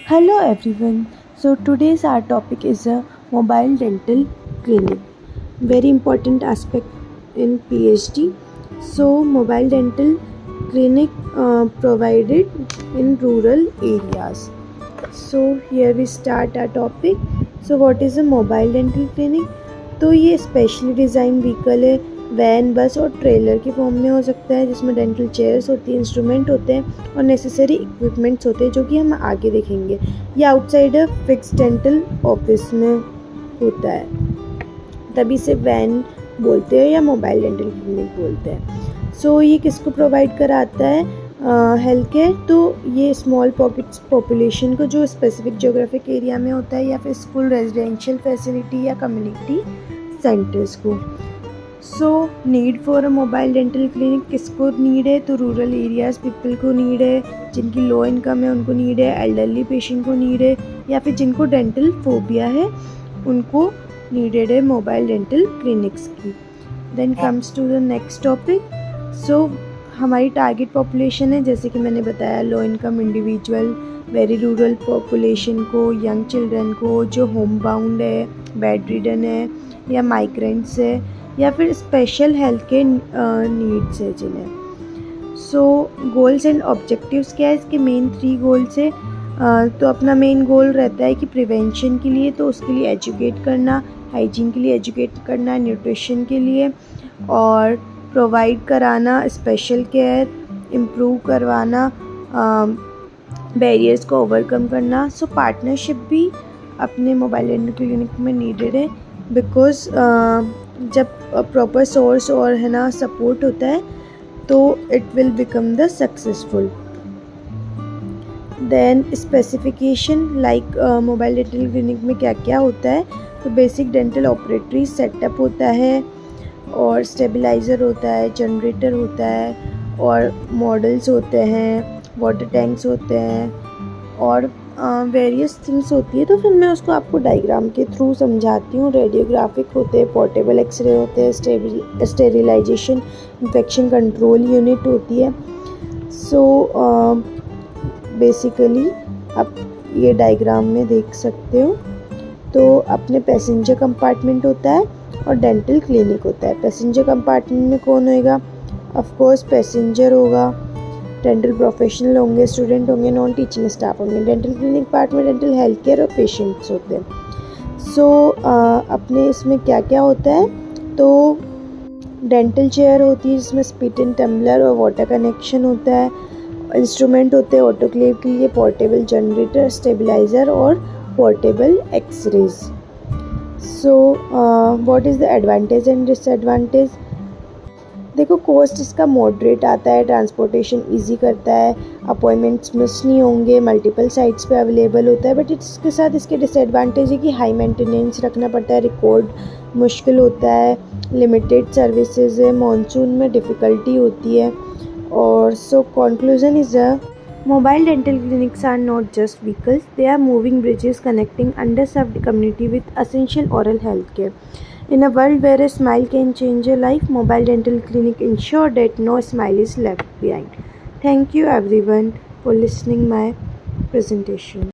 Hello everyone. So today's our topic is a mobile dental clinic. Very important aspect in PhD. So mobile dental clinic provided in rural areas. So here we start our topic. So what is a mobile dental clinic? तो ये specially design vehicle है, van, बस और trailer के form में हो सकता है, जिसमें डेंटल चेयर्स होती हैं, इंस्ट्रूमेंट होते हैं और नेसेसरी इक्विपमेंट्स होते हैं, जो कि हम आगे देखेंगे। ये आउटसाइड फिक्स डेंटल ऑफिस में होता है, तभी से वैन बोलते हैं या मोबाइल डेंटल क्लिनिक बोलते हैं। सो ये किसको प्रोवाइड कराता है? Health care. तो ये स्मॉल पॉकेट्स पॉपुलेशन को, जो स्पेसिफिक ज्योग्राफिक एरिया में होता है, या फिर स्कूल, रेजिडेंशियल फैसिलिटी या कम्युनिटी सेंटर्स को। So need for a mobile dental clinic किसको नीड है? तो रूरल एरियाज पीपल को नीड है, जिनकी लो इनकम है उनको नीड है, एल्डरली पेशेंट को नीड है, या फिर जिनको डेंटल फोबिया है उनको नीडेड है मोबाइल डेंटल क्लिनिक्स की। Then comes to the next topic. So हमारी टारगेट पॉपुलेशन है, जैसे कि मैंने बताया, low income individual, very rural population को, यंग चिल्ड्रन को, जो होम बाउंड है, बेड रिडन है, या माइग्रेंट्स है, या फिर स्पेशल हेल्थ केयर नीड्स है जिन्हें। सो गोल्स एंड ऑब्जेक्टिव्स क्या है? इसके मेन 3 गोल्स है। तो अपना मेन गोल रहता है कि प्रिवेंशन के लिए, तो उसके लिए एजुकेट करना, हाइजीन के लिए एजुकेट करना, न्यूट्रिशन के लिए, और प्रोवाइड कराना स्पेशल केयर, इम्प्रूव करवाना, बैरियर्स को ओवरकम करना। सो पार्टनरशिप भी अपने मोबाइल डेंटल क्लिनिक में नीडेड है, बिकॉज जब प्रॉपर सोर्स और है ना सपोर्ट होता है तो it will become the successful. Then specification, like mobile dental clinic में क्या क्या होता है? तो बेसिक डेंटल ऑपरेटरी सेटअप होता है, और स्टेबलाइज़र होता है, जनरेटर होता है, और मॉडल्स होते हैं, वाटर टैंक्स होते हैं, और वेरियस थिंग्स होती है। तो फिर मैं उसको आपको डायग्राम के थ्रू समझाती हूँ। रेडियोग्राफिक होते हैं, पोर्टेबल एक्सरे होते हैं, स्टेरिलाइजेशन, इन्फेक्शन कंट्रोल यूनिट होती है। सो बेसिकली आप ये डायग्राम में देख सकते हो। तो अपने पैसेंजर कंपार्टमेंट होता है और डेंटल क्लिनिक होता है। पैसेंजर कंपार्टमेंट में कौन होएगा? ऑफ कोर्स पैसेंजर होगा, डेंटल प्रोफेशनल होंगे, स्टूडेंट होंगे, नॉन टीचिंग स्टाफ होंगे। डेंटल क्लिनिक पार्ट में डेंटल हेल्थ केयर और पेशेंट्स होते हैं। सो अपने इसमें क्या क्या होता है? तो डेंटल चेयर होती है, जिसमें स्पिट एंड टम्बलर और वाटर कनेक्शन होता है। इंस्ट्रूमेंट होते हैं ऑटोक्लेव के लिए, पोर्टेबल जनरेटर, स्टेबलाइज़र और portable x-rays. So what is the advantage and disadvantage? देखो, कॉस्ट इसका मॉडरेट आता है, ट्रांसपोर्टेशन इजी करता है, अपॉइंटमेंट्स मिस नहीं होंगे, मल्टीपल साइट्स पे अवेलेबल होता है। बट इसके साथ इसके डिसएडवांटेज है कि हाई मेंटेनेंस रखना पड़ता है, रिकॉर्ड मुश्किल होता है, लिमिटेड सर्विसेज है, मानसून में डिफ़िकल्टी होती है। और so conclusion is mobile dental clinics are not just vehicles, they are moving bridges connecting underserved community with essential oral health care. In a world where a smile can change a life, mobile dental clinic ensure that no smile is left behind. Thank you everyone for listening my presentation.